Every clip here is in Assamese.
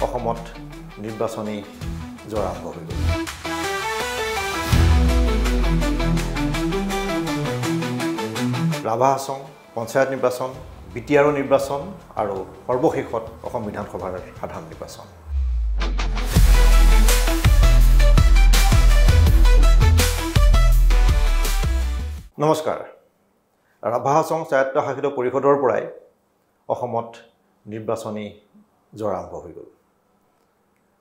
অসমত নিৰ্বাচনী জ্বৰ আৰম্ভ হৈ গ'ল। ৰাভা হাছং পঞ্চায়ত নিৰ্বাচন, বিটিআৰ নিৰ্বাচন আৰু সৰ্বশেষত অসম বিধানসভাৰ সাধাৰণ নিৰ্বাচন। নমস্কাৰ। ৰাভা হাছং স্বায়ত্তশাসিত পৰিষদৰ পৰাই অসমত নিৰ্বাচনী জ্বৰ আৰম্ভ হৈ গ'ল।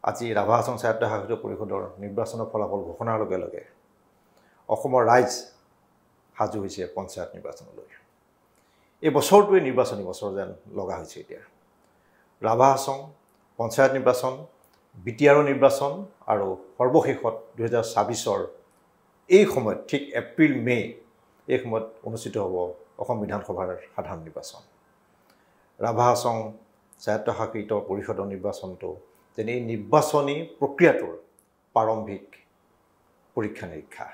আজি ৰাভা হাছং স্বায়ত্তশাসিত পৰিষদৰ নিৰ্বাচনৰ ফলাফল ঘোষণাৰ লগে লগে অসমৰ ৰাইজ সাজু হৈছে পঞ্চায়ত নিৰ্বাচনলৈ। এই বছৰটোৱে নিৰ্বাচনী বছৰ যেন লগা হৈছে এতিয়া। ৰাভা হাছং পঞ্চায়ত নিৰ্বাচন, বিটিআৰ নিৰ্বাচন আৰু সৰ্বশেষত 2024 এই সময়ত ঠিক এপ্ৰিল মে এই সময়ত অনুষ্ঠিত হ'ব অসম বিধানসভাৰ সাধাৰণ নিৰ্বাচন। ৰাভা হাছং স্বায়ত্তশাসিত পৰিষদৰ নিৰ্বাচনটো যেনে এই নিৰ্বাচনী প্ৰক্ৰিয়াটোৰ প্ৰাৰম্ভিক পৰীক্ষা নিৰীক্ষা।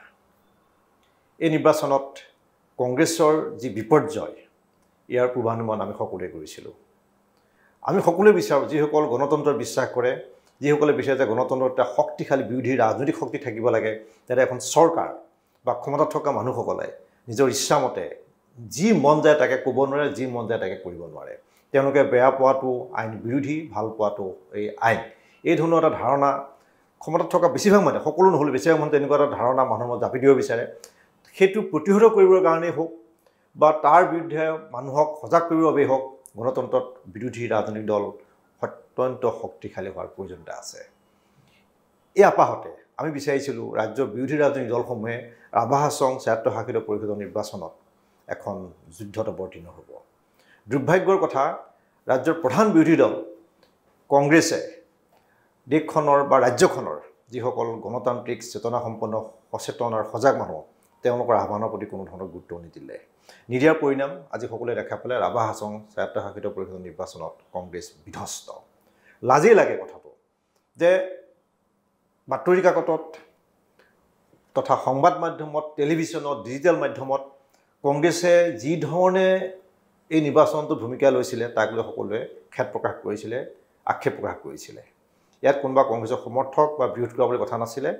এই নিৰ্বাচনত কংগ্ৰেছৰ যি বিপৰ্যয়, ইয়াৰ পূৰ্বানুমান আমি সকলোৱে কৰিছিলোঁ। আমি সকলোৱে বিচাৰোঁ, যিসকল গণতন্ত্ৰত বিশ্বাস কৰে, যিসকলে বিচাৰে যে গণতন্ত্ৰত এটা শক্তিশালী বিৰোধী ৰাজনৈতিক শক্তি থাকিব লাগে, যাতে এখন চৰকাৰ বা ক্ষমতাত থকা মানুহসকলে নিজৰ ইচ্ছামতে যি মন যায় তাকে ক'ব নোৱাৰে, যি মন যায় তাকে কৰিব নোৱাৰে। তেওঁলোকে বেয়া পোৱাটো আইন বিৰোধী, ভাল পোৱাটো এই আইন, এই ধৰণৰ এটা ধাৰণা ক্ষমতাত থকা বেছিভাগ মানুহে, সকলো নহ'লে বেছিভাগ মানুহে তেনেকুৱা এটা ধাৰণা মানুহৰ মনত জাপি দিব বিচাৰে। সেইটো প্ৰতিহত কৰিবৰ কাৰণেই হওক বা তাৰ বিৰুদ্ধে মানুহক সজাগ কৰিবৰ বাবেই হওক, গণতন্ত্ৰত বিৰোধী ৰাজনৈতিক দল অত্যন্ত শক্তিশালী হোৱাৰ প্ৰয়োজনীয়তা আছে। এই আপাহতে আমি বিচাৰিছিলোঁ ৰাজ্যৰ বিৰোধী ৰাজনৈতিক দলসমূহে ৰাভা হাছং স্বায়ত্তশাসিত পৰিষদৰ নিৰ্বাচনত এখন যুদ্ধত অৱতীৰ্ণ হ'ব। দুৰ্ভাগ্যৰ কথা, ৰাজ্যৰ প্ৰধান বিৰোধী দল কংগ্ৰেছে দেশখনৰ বা ৰাজ্যখনৰ যিসকল গণতান্ত্ৰিক চেতনাসম্পন্ন সচেতন আৰু সজাগ মানুহ, তেওঁলোকৰ আহ্বানৰ প্ৰতি কোনো ধৰণৰ গুৰুত্ব নিদিলে। নিদিয়াৰ পৰিণাম আজি সকলোৱে দেখা পালে ৰাভা হাছং স্বায়ত্তশাসিত পৰিষদৰ নিৰ্বাচনত কংগ্ৰেছ বিধ্বস্ত। লাজেই লাগে কথাটো যে বাতৰি কাকতত তথা সংবাদ মাধ্যমত, টেলিভিশ্যনত, ডিজিটেল মাধ্যমত কংগ্ৰেছে যি ধৰণে এই নিৰ্বাচনটোত ভূমিকা লৈছিলে তাক লৈ সকলোৱে খেদ প্ৰকাশ কৰিছিলে, আক্ষেপ প্ৰকাশ কৰিছিলে। ইয়াত কোনোবা কংগ্ৰেছৰ সমৰ্থক বা বিৰোধ কৰা বুলি কথা নাছিলে।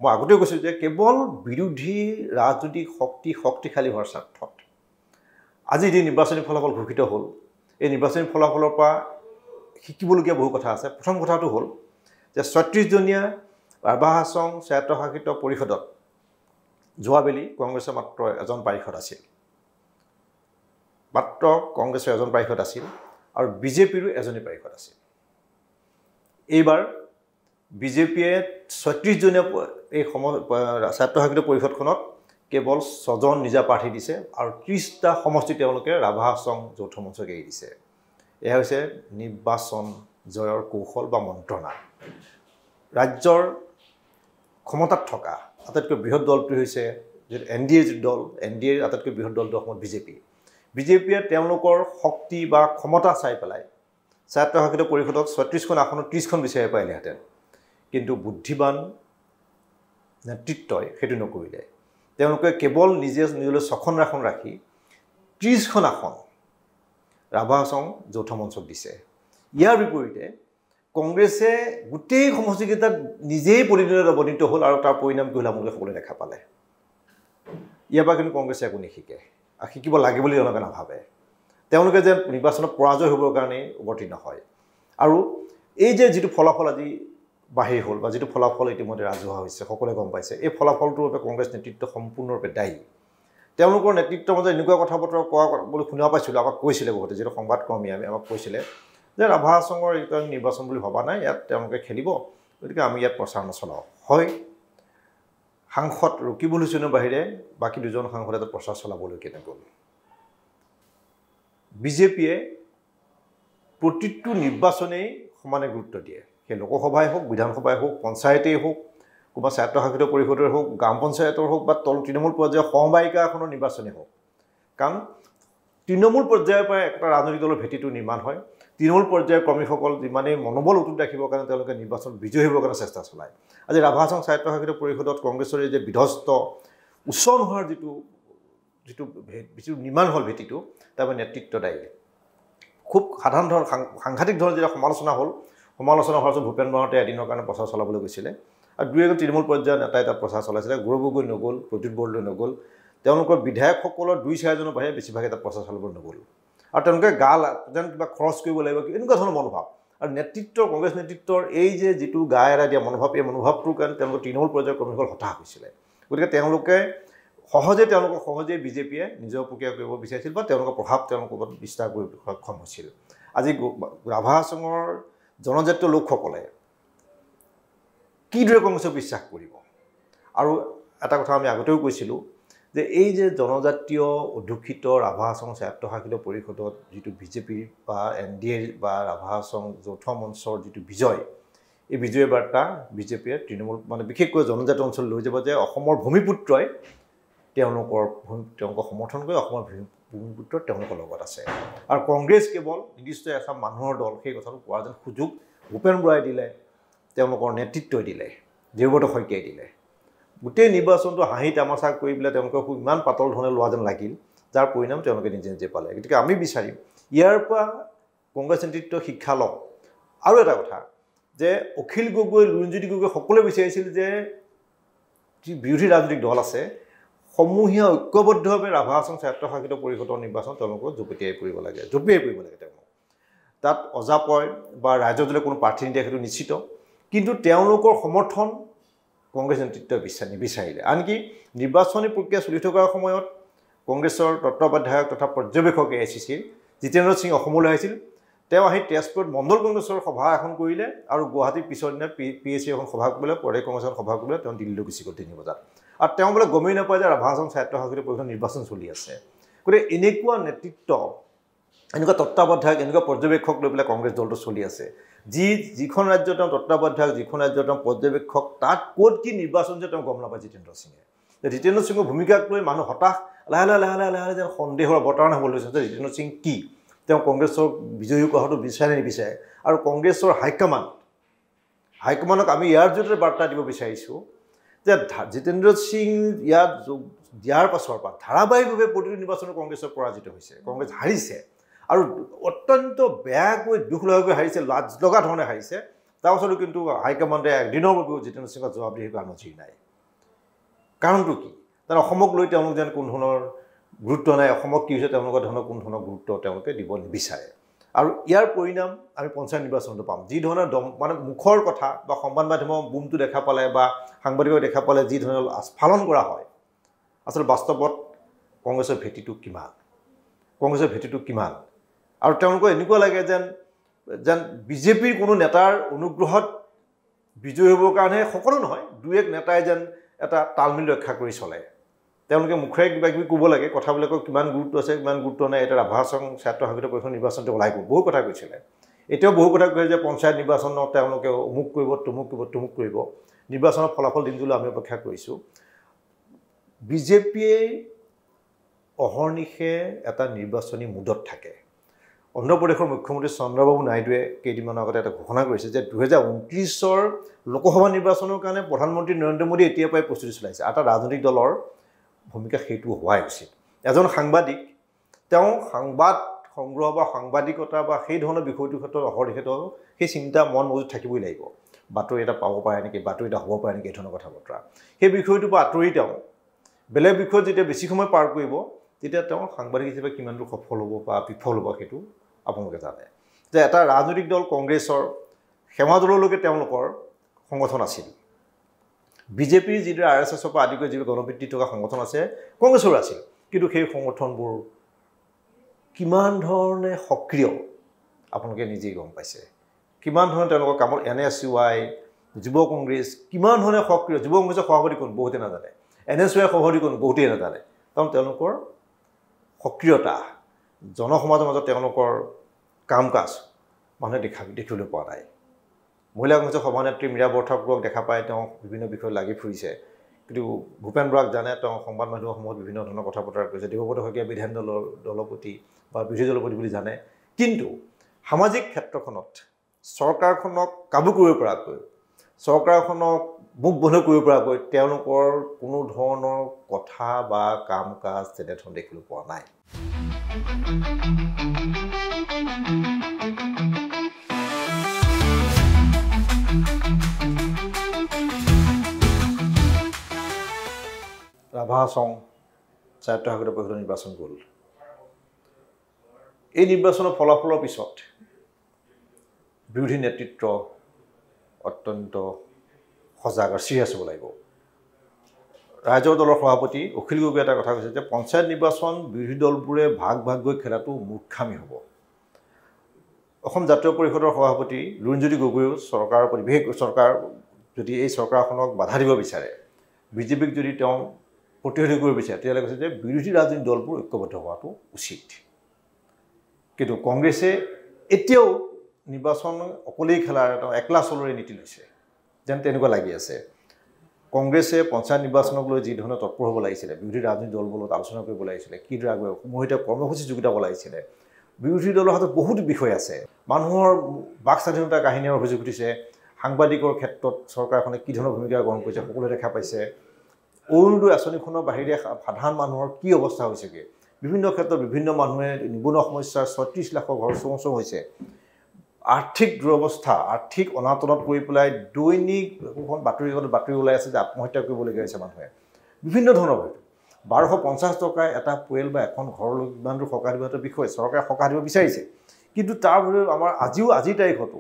মই আগতেও কৈছোঁ যে কেৱল বিৰোধী ৰাজনৈতিক শক্তিশালী হোৱাৰ স্বাৰ্থত আজি যি নিৰ্বাচনী ফলাফল ঘোষিত হ'ল, এই নিৰ্বাচনী ফলাফলৰ পৰা শিকিবলগীয়া বহু কথা আছে। প্ৰথম কথাটো হ'ল যে 36জনীয়া ৰাভা হাছং স্বায়ত্তশাসিত পৰিষদত যোৱাবেলি কংগ্ৰেছৰ মাত্ৰ এজন পাৰিষদ আছিল, কংগ্ৰেছৰ এজন পাৰিষদ আছিল আৰু বিজেপিৰো এজনী পাৰিষদ আছিল। এইবাৰ বিজেপিয়ে 36জনীয়া এই স্বায়ত্তশাসিত পৰিষদখনত কেৱল 6জন নিজা প্ৰাৰ্থী দিছে আৰু 30টা সমষ্টি তেওঁলোকে ৰাভা হাছং যৌথ মঞ্চক এৰি দিছে। এয়া হৈছে নিৰ্বাচন জয়ৰ কৌশল বা মন্ত্ৰণা। ৰাজ্যৰ ক্ষমতাত থকা আটাইতকৈ বৃহৎ দলটো হৈছে NDA যি দল, NDAৰ আটাইতকৈ বৃহৎ দলটো অসমত বিজেপি। বিজেপিয়ে তেওঁলোকৰ শক্তি বা ক্ষমতা চাই পেলাই স্বায়ত্তশাসিত পৰিষদত 36খন আসনত 30খন বিচাৰি পাৰিলেহেঁতেন, কিন্তু বুদ্ধিবান নেতৃত্বই সেইটো নকৰিলে। তেওঁলোকে কেৱল নিজলৈ 6খন আসন ৰাখি 30খন আসন ৰাভা হাছং যৌথ মঞ্চক দিছে। ইয়াৰ বিপৰীতে কংগ্ৰেছে গোটেই সমষ্টিকেইটাত নিজেই প্ৰতিদ্বন্দ্বিতাত অৱতীৰ্ণ হ'ল আৰু তাৰ পৰিণাম কি হ'ল আপোনালোকে সকলোৱে দেখা পালে। ইয়াৰ পৰা কিন্তু কংগ্ৰেছে একো নিশিকে আৰু শিকিব লাগে বুলি তেওঁলোকে নাভাবে। তেওঁলোকে যে নিৰ্বাচনত পৰাজয় হ'বৰ কাৰণেই অৱতীৰ্ণ হয়। আৰু এই যে যিটো ফলাফল আজি বাহিৰ হ'ল বা যিটো ফলাফল ইতিমধ্যে ৰাজহুৱা হৈছে, সকলোৱে গম পাইছে, এই ফলাফলটোৰ বাবে কংগ্ৰেছ নেতৃত্ব সম্পূৰ্ণৰূপে দায়ী। তেওঁলোকৰ নেতৃত্বৰ মাজত এনেকুৱা কথা বতৰা কোৱা বুলি শুনা পাইছিলোঁ, আমাক কৈছিলে বহুতে, যিটো সংবাদকৰ্মী আমাক কৈছিলে যে ৰাভা হাছঙৰ এইটো নিৰ্বাচন বুলি ভবা নাই, ইয়াত তেওঁলোকে খেলিব, গতিকে আমি ইয়াত প্ৰচাৰ নচলাওঁ। হয়, সাংসদ ৰকিবুল হুছেইনৰ বাহিৰে বাকী 2জন সাংসদে প্ৰচাৰ চলাবলৈ কেনেকৈ। বিজেপিয়ে প্ৰতিটো নিৰ্বাচনেই সমানে গুৰুত্ব দিয়ে। সেই লোকসভাই হওক, বিধানসভাই হওক, পঞ্চায়তেই হওক, ক'ৰবাত স্বায়ত্তশাসিত পৰিষদৰ হওক, গ্ৰাম পঞ্চায়তৰ হওক বা তৃণমূল পৰ্যায়ৰ সমবায়িকা এখনৰ নিৰ্বাচনেই হওক। কাৰণ তৃণমূল পৰ্যায়ৰ পৰা এটা ৰাজনৈতিক দলৰ ভেটিটো নিৰ্মাণ হয়। তৃণমূল পৰ্যায়ৰ কৰ্মীসকল যিমানেই মনোবল অটুট ৰাখিবৰ কাৰণে তেওঁলোকে নিৰ্বাচন বিজয়ী হ'বৰ কাৰণে চেষ্টা চলায়। আজি ৰাভা হাছং স্বায়ত্তশাসিত পৰিষদত কংগ্ৰেছৰ যে বিধ্বস্ত উচ্চ নোহোৱাৰ যিটো যিটো নিৰ্মাণ হ'ল ভেটিটো তাৰ নেতৃত্ব দায়ী খুব সাধাৰণ ধৰণৰ সাংঘাতিক ধৰণৰ যেতিয়া সমালোচনা হোৱাৰ পিছত ভূপেন বৰাহঁতে এদিনৰ কাৰণে প্ৰচাৰ চলাবলৈ গৈছিলে আৰু দুই এজন তৃণমূল পৰ্যায়ৰ নেতাই তাত প্ৰচাৰ চলাইছিলে গৌৰৱ গগৈ নগ'ল প্ৰদ্যুৎ বৰদলৈ নগ'ল তেওঁলোকৰ বিধায়কসকলৰ 2-4জনৰ বাহিৰে বেছিভাগে তাত প্ৰচাৰ চলাবলৈ নগ'ল আৰু তেওঁলোকে যেন কিবা খৰচ কৰিব লাগিব এনেকুৱা ধৰণৰ মনোভাৱ আৰু কংগ্ৰেছ নেতৃত্বৰ এই যে যিটো গাই এৰাই দিয়া মনোভাৱ এই মনোভাৱটোৰ কাৰণে তেওঁলোকৰ তৃণমূল পৰ্যায়ৰ কৰ্মীসকল হতাশ হৈছিলে গতিকে তেওঁলোকে সহজেই বিজেপিয়ে নিজৰ প্ৰক্ৰিয়া কৰিব বিচাৰিছিল বা তেওঁলোকৰ প্ৰভাৱ তেওঁলোকৰ ওপৰত বিস্তাৰ কৰিব সক্ষম হৈছিল আজি ৰাভা হাছঙৰ জনজাতীয় লোকসকলে কিদৰে কংগ্ৰেছক বিশ্বাস কৰিব আৰু এটা কথা আমি আগতেও কৈছিলোঁ যে এই যে জনজাতীয় অধ্যুষিত ৰাভা হাছং স্বায়ত্তশাসিত পৰিষদত যিটো বিজেপিৰ বা NDA বা ৰাভা হাছং যৌথ মঞ্চৰ যিটো বিজয় এই বিজয়ৰ বাৰ্তা বিজেপিয়ে তৃণমূল বিশেষকৈ জনজাতীয় অঞ্চল লৈ যাব যে অসমৰ ভূমিপুত্ৰই তেওঁলোকৰ সমৰ্থন কৰি অসমৰ ভূমিপুত্ৰ তেওঁলোকৰ লগত আছে আৰু কংগ্ৰেছ কেৱল নিৰ্দিষ্ট এটা মানুহৰ দল সেই কথাটো কোৱাৰ যেন সুযোগ ভূপেন বৰাই দিলে তেওঁলোকৰ নেতৃত্বই দিলে দেৱব্ৰত শইকীয়াই দিলে গোটেই নিৰ্বাচনটো হাঁহি তামাচা কৰি পেলাই তেওঁলোকক ইমান পাতল ধৰণে লোৱা যেন লাগিল যাৰ পৰিণাম তেওঁলোকে নিজে পালে গতিকে আমি বিচাৰিম ইয়াৰ পৰা কংগ্ৰেছ নেতৃত্ব শিক্ষা লওক আৰু এটা কথা যে অখিল গগৈ লুৰিণজ্যোতি গগৈ সকলোৱে বিচাৰিছিল যে যি বিৰোধী ৰাজনৈতিক দল আছে সমূহীয়া ঐক্যবদ্ধভাৱে ৰাভা হাছং স্বায়ত্তশাসিত পৰিষদৰ নিৰ্বাচন তেওঁলোকক জপিয়াই পৰিব লাগে তেওঁলোক তাত অজাপয় বা ৰাজ্যৰ যদি কোনো প্ৰাৰ্থী নিদিয়ে সেইটো নিশ্চিত কিন্তু তেওঁলোকৰ সমৰ্থন কংগ্ৰেছ নেতৃত্বই নিবিচাৰিলে আনকি নিৰ্বাচনী প্ৰক্ৰিয়া চলি থকাৰ সময়ত কংগ্ৰেছৰ তত্ত্বাৱধায়ক তথা পৰ্যবেক্ষক AICCৰ জিতেন্দ্ৰ সিং অসমলৈ আহিছিল তেওঁ আহি তেজপুৰত মণ্ডল কংগ্ৰেছৰ সভা এখন কৰিলে আৰু গুৱাহাটীৰ পিছৰ দিনা PAC এখন সভা কৰিলে প্ৰদেশ কংগ্ৰেছৰ সভা কৰিলে তেওঁ দিল্লীলৈ গুচি গ'ল 3 বজাত আৰু তেওঁ বোলে গমেই নাপায় যে ৰাভা হাছং স্বায়ত্তশাসিত পৰিষদৰ নিৰ্বাচন চলি আছে গতিকে এনেকুৱা নেতৃত্ব এনেকুৱা তত্ত্বাৱধায়ক এনেকুৱা পৰ্যবেক্ষক লৈ পেলাই কংগ্ৰেছ দলটো চলি আছে যিখন ৰাজ্যৰ তেওঁ তত্ত্বাৱধায়ক যিখন ৰাজ্যৰ তেওঁ পৰ্যবেক্ষক তাত ক'ত কি নিৰ্বাচন যে তেওঁ গম নাপায় জিতেন্দ্ৰ সিঙৰ ভূমিকাক লৈ মানুহ হতাশ লাহে লাহে যেন সন্দেহৰ অৱতাৰণা হ'ব লৈছে যে জিতেন্দ্ৰ সিং কি তেওঁ কংগ্ৰেছক বিজয়ী কৰাটো বিচাৰে নিবিচাৰে আৰু কংগ্ৰেছৰ হাইকমাণ্ডক আমি ইয়াৰ জৰিয়তে বাৰ্তা দিব বিচাৰিছোঁ যে জিতেন্দ্ৰ সিং ইয়াত দিয়াৰ পাছৰ পৰা ধাৰাবাহিকভাৱে প্ৰতিটো নিৰ্বাচনত কংগ্ৰেছৰ পৰাজিত হৈছে কংগ্ৰেছ হাৰিছে আৰু অত্যন্ত বেয়াকৈ দুখ লগাকৈ হাৰিছে লাজ লগা ধৰণে হাৰিছে তাৰপাছতো কিন্তু হাইকমাণ্ডে একদিনৰ বাবেও জিতেন্দ্ৰ সিঙক জবাবদিহি কৰা নজিৰ নাই কাৰণটো কি তাৰ অসমক লৈ তেওঁলোক যেন কোনো ধৰণৰ গুৰুত্ব নাই অসমক কি হৈছে তেওঁলোকৰ ধৰণৰ কোনো ধৰণৰ গুৰুত্ব তেওঁলোকে দিব নিবিচাৰে আৰু ইয়াৰ পৰিণাম আমি পঞ্চায়ত নিৰ্বাচনতো পাম যি ধৰণৰ মুখৰ কথা বা সংবাদ মাধ্যমৰ বুমটো দেখা পালে বা সাংবাদিকক দেখা পালে যি ধৰণৰ আস্ফালন কৰা হয় আচলতে বাস্তৱত কংগ্ৰেছৰ ভেটিটো কিমান আৰু তেওঁলোকৰ এনেকুৱা লাগে যেন বিজেপিৰ কোনো নেতাৰ অনুগ্ৰহত বিজয়ী হ'বৰ কাৰণে সকলো নহয় 2-1 নেতাই যেন এটা তালমিল ৰক্ষা কৰি চলে তেওঁলোকে মুখেৰে কিবা কিবি ক'ব লাগে কথাবিলাকৰ কিমান গুৰুত্ব আছে কিমান গুৰুত্ব নাই এটা ৰাভা হাছং স্বায়ত্তশাসিত পৰিষদৰ নিৰ্বাচনটো ওলাই গ'ল বহু কথা কৈছিলে এতিয়াও বহু কথা কৈছে যে পঞ্চায়ত নিৰ্বাচনত তেওঁলোকে অমুক কৰিব কৰিব নিৰ্বাচনৰ ফলাফল দিনটোলৈ আমি অপেক্ষা কৰিছোঁ বিজেপিয়ে অহৰ্নিশে এটা নিৰ্বাচনী মুডত থাকে অন্ধ্ৰপ্ৰদেশৰ মুখ্যমন্ত্ৰী চন্দ্ৰবাবু নাইডুৱে কেইদিনমানৰ আগতে এটা ঘোষণা কৰিছে যে 2029ৰ লোকসভা নিৰ্বাচনৰ কাৰণে প্ৰধানমন্ত্ৰী নৰেন্দ্ৰ মোদী এতিয়াৰ পৰাই প্ৰস্তুতি চলাইছে এটা ৰাজনৈতিক দলৰ ভূমিকা সেইটো হোৱাই উচিত এজন সাংবাদিক তেওঁ সংবাদ সংগ্ৰহ বা সাংবাদিকতা বা সেই ধৰণৰ বিষয়টোৰ ক্ষেত্ৰত অহৰ্নিশে সেই চিন্তা মন মজুত থাকিবই লাগিব বাতৰি এটা পাব পাৰে নেকি বাতৰি এটা হ'ব পাৰে নেকি এই ধৰণৰ কথা বতৰা সেই বিষয়টোৰ পৰা আঁতৰি তেওঁ বেলেগ বিষয়ত যেতিয়া বেছি সময় পাৰ কৰিব তেতিয়া তেওঁ সাংবাদিক হিচাপে কিমান দূৰ সফল হ'ব বা বিফল হ'ব সেইটো আপোনালোকে জানে যে এটা ৰাজনৈতিক দল কংগ্ৰেছৰ সেৱা দললৈকে তেওঁলোকৰ সংগঠন আছিল বিজেপিৰ যিদৰে RSSৰ পৰা আদি কৰি যিবোৰ গণভিত্তিত থকা সংগঠন আছে কংগ্ৰেছৰ আছিল কিন্তু সেই সংগঠনবোৰ কিমান ধৰণে সক্ৰিয় আপোনালোকে নিজেই গম পাইছে কিমান ধৰণে তেওঁলোকৰ কামত NSY যুৱ কংগ্ৰেছ কিমান ধৰণে সক্ৰিয় যুৱ কংগ্ৰেছৰ সভাপতি কোন বহুতে নাজানে NSY সভাপতি কোন বহুতেই নাজানে কাৰণ তেওঁলোকৰ সক্ৰিয়তা জনসমাজৰ মাজত তেওঁলোকৰ কাম কাজ মানুহে দেখিবলৈ পোৱা নাই মহিলা কংগ্ৰেছৰ সভানেত্ৰী মীৰা বৰঠাকুৰক দেখা পায় তেওঁ বিভিন্ন বিষয়ত লাগি ফুৰিছে কিন্তু ভূপেন বৰাক জানে তেওঁ সংবাদ মাধ্যমৰ সময়ত বিভিন্ন ধৰণৰ কথা বতৰা কৰিছে দেৱব্ৰত শইকীয়া বিধান দলৰ দলপতি বা বিৰোধী দলপতি বুলি জানে কিন্তু সামাজিক ক্ষেত্ৰখনত চৰকাৰখনক কাবু কৰিব পৰাকৈ চৰকাৰখনক মুখ বন্ধ কৰিব পৰাকৈ তেওঁলোকৰ কোনো ধৰণৰ কথা বা কাম কাজ তেনেধৰণে দেখিবলৈ পোৱা নাই। ৰাভা হাছং স্বায়ত্তশাসিত পৰিষদৰ নিৰ্বাচন গ'ল। এই নিৰ্বাচনৰ ফলাফলৰ পিছত বিৰোধী নেতৃত্ব অত্যন্ত সজাগ আৰু চিৰিয়াছ হ'ব লাগিব। ৰাইজৰ দলৰ সভাপতি অখিল গগৈয়ে এটা কথা কৈছে যে পঞ্চায়ত নিৰ্বাচন বিৰোধী দলবোৰে ভাগ ভাগকৈ খেলাটো মূৰ্খামি হ'ব। অসম জাতীয় পৰিষদৰ সভাপতি লুৰিণজ্যোতি গগৈয়েও চৰকাৰৰ প্ৰতি বিশেষ চৰকাৰ যদি এই চৰকাৰখনক বাধা দিব বিচাৰে, বিজেপিক যদি তেওঁ প্ৰতিৰোধ কৰিব বিচাৰে, তেতিয়াহ'লে কৈছে যে বিৰোধী ৰাজনৈতিক দলবোৰ ঐক্যবদ্ধ হোৱাটো উচিত। কিন্তু কংগ্ৰেছে এতিয়াও নিৰ্বাচন অকলেই খেলাৰ এটা একলা চলৰে নীতি লৈছে যেন তেনেকুৱা লাগি আছে। কংগ্ৰেছে পঞ্চায়ত নিৰ্বাচনক লৈ যি ধৰণে তৎপৰ হ'ব লাগিছিলে, বিৰোধী ৰাজনৈতিক দলবোৰৰ লগত আলোচনা কৰিব লাগিছিলে, কিদৰে আগুৱাই সমূহিত কৰ্মসূচী যোগিতাব লাগিছিলে। বিৰোধী দলৰ হাতত বহুত বিষয় আছে। মানুহৰ বাক স্বাধীনতাৰ কাহিনীৰ অভিযোগ উঠিছে। সাংবাদিকৰ ক্ষেত্ৰত চৰকাৰখনে কি ধৰণৰ ভূমিকা গ্ৰহণ কৰিছে সকলোৱে দেখা পাইছে। অৰুণোদয় আঁচনিখনৰ বাহিৰে সাধাৰণ মানুহৰ কি অৱস্থা হৈছেগৈ। বিভিন্ন ক্ষেত্ৰত বিভিন্ন মানুহে নিবনুৱা সমস্যাৰ ৩৬ লাখৰ ঘৰ চোঁ হৈছে। আৰ্থিক দুৰৱস্থা, আৰ্থিক অনাটনত পৰি পেলাই দৈনিক এখন বাতৰি ওলাই আছে যে আত্মহত্যা কৰিবলগীয়া হৈছে মানুহে। বিভিন্ন ধৰণৰ ১২৫০ টকাই এটা পৰিয়াল বা এখন ঘৰলৈ ইমান দূৰ সকাহ দিব এটা বিষয়। চৰকাৰে সকাহ দিব বিচাৰিছে, কিন্তু তাৰ বাবে আমাৰ আজিৰ তাৰিখতো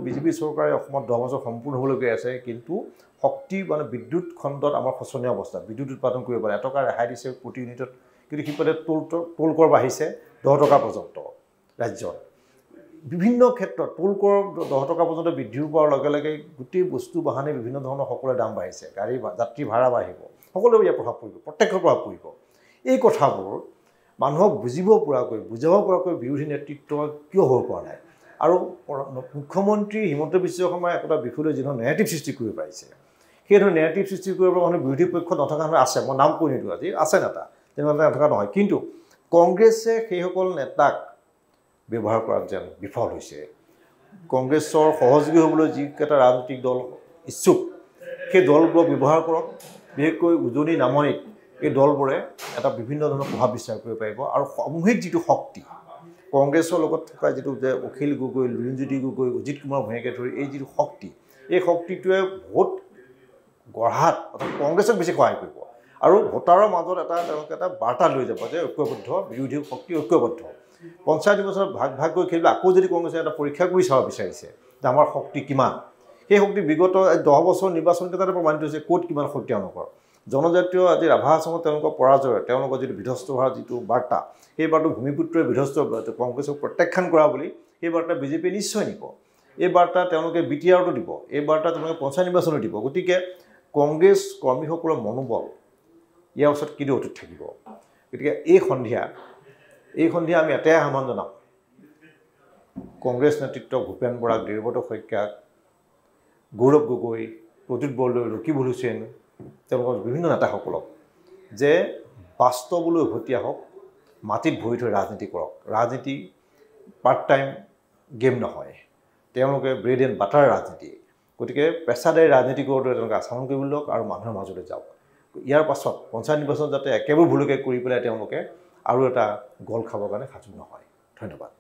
বিজেপি চৰকাৰে অসমত 10 বছৰ সম্পূৰ্ণ হ'বলৈ গৈ আছে, কিন্তু শক্তি বিদ্যুৎ খণ্ডত আমাৰ শোচনীয় অৱস্থা। বিদ্যুৎ উৎপাদন কৰিব পাৰে, এটকা ৰেহাই দিছে প্ৰতি ইউনিটত, কিন্তু সিফালে টোল কৰ বাঢ়িছে 10 টকা পৰ্যন্ত ৰাজ্যত। বিভিন্ন ক্ষেত্ৰত টোল কৰ 10 টকা পৰ্যন্ত বৃদ্ধি পোৱাৰ লগে লগে গোটেই বস্তু বাহানি বিভিন্ন ধৰণৰ সকলোৰে দাম বাঢ়িছে। গাড়ী যাত্ৰী ভাড়া বাঢ়িব, সকলোৰে ইয়াৰ প্ৰভাৱ পৰিব, প্ৰত্যক্ষ প্ৰভাৱ পৰিব। এই কথাবোৰ মানুহক বুজাব পৰাকৈ বিৰোধী নেতৃত্ব কিয় হ'ব পৰা নাই? আৰু মুখ্যমন্ত্ৰী হিমন্ত বিশ্ব শৰ্মাই এটা বিষয়লৈ যি ধৰণৰ নেৰেটিভ সৃষ্টি কৰিব পাৰিছে, সেই ধৰণৰ নেৰেটিভ সৃষ্টি কৰিব পৰা মানুহ বিৰোধী পক্ষত নথকা মানুহ আছে। মই নাম কৈ নিদিওঁ, আজি আছে নেতা, তেনেকুৱা নথকা নহয়। কিন্তু কংগ্ৰেছে সেইসকল নেতাক ব্যৱহাৰ কৰাত যেন বিফল হৈছে। কংগ্ৰেছৰ সহযোগী হ'বলৈ যিকেইটা ৰাজনৈতিক দল ইচ্ছুক, সেই দলবোৰক ব্যৱহাৰ কৰক। বিশেষকৈ উজনি নামনিত এই দলবোৰে এটা বিভিন্ন ধৰণৰ প্ৰভাৱ বিস্তাৰ কৰিব পাৰিব। আৰু সামূহিক যিটো শক্তি, কংগ্ৰেছৰ লগত থকা যিটো যে অখিল গগৈ, লুৰিণজ্যোতি গগৈ, অজিত কুমাৰ ভূঞাকে ধৰি এই যিটো শক্তি, এই শক্তিটোৱে ভোট গঢ়াত অৰ্থাৎ কংগ্ৰেছক বেছি সহায় কৰিব। আৰু ভোটাৰৰ মাজত তেওঁলোকে এটা বাৰ্তা লৈ যাব যে ঐক্যবদ্ধ, বিৰোধী শক্তি ঐক্যবদ্ধ। পঞ্চায়ত নিৰ্বাচনত ভাগকৈ খেলিব। আকৌ যদি কংগ্ৰেছে এটা পৰীক্ষা কৰি চাব বিচাৰিছে যে আমাৰ শক্তি কিমান, সেই শক্তি বিগত 10 বছৰ নিৰ্বাচনকেইটাতে প্ৰমাণিত হৈছে ক'ত কিমান শক্তি তেওঁলোকৰ। জনজাতীয় আজি ৰাভা হাছঙত তেওঁলোকৰ পৰাজয়, তেওঁলোকৰ যিটো বিধ্বস্ত হোৱাৰ যিটো বাৰ্তা, সেই বাৰ্তা ভূমিপুত্ৰই বিধ্বস্ত কংগ্ৰেছক প্ৰত্যাখ্যান কৰা বুলি সেই বাৰ্তা বিজেপিয়ে নিশ্চয় নিব। এই বাৰ্তা তেওঁলোকে BTRতো দিব, এই বাৰ্তা তেওঁলোকে পঞ্চায়ত নিৰ্বাচনত দিব। গতিকে কংগ্ৰেছ কৰ্মীসকলৰ মনোবল ইয়াৰ ওচৰত কিদৰে অটুট থাকিব? গতিকে এই সন্ধিয়া আমি এটাই আহ্বান জনাম, কংগ্ৰেছ নেতৃত্ব ভূপেন বৰাক, দেৱব্ৰত শইকীয়াক, গৌৰৱ গগৈ, প্ৰদ্যুৎ বৰদলৈ, ৰকিবুল হুছেইন, তেওঁলোকৰ বিভিন্ন নেতাসকলক যে বাস্তৱলৈ উভতি আহক, মাটিত ভৰি থৈ ৰাজনীতি কৰক। ৰাজনীতি পাৰ্ট টাইম গেম নহয়, তেওঁলোকে ব্ৰেড এণ্ড বাটাৰ ৰাজনীতি। গতিকে পেচাদাৰী ৰাজনীতি কৰোঁতে তেওঁলোকে আচৰণ কৰিব লওক আৰু মানুহৰ মাজলৈ যাওক। ইয়াৰ পাছত পঞ্চায়ত নিৰ্বাচনত যাতে একেবাৰে ভুলকে কৰি পেলাই তেওঁলোকে আৰু এটা গল খাবৰ কাৰণে সাজু নহয়। ধন্যবাদ।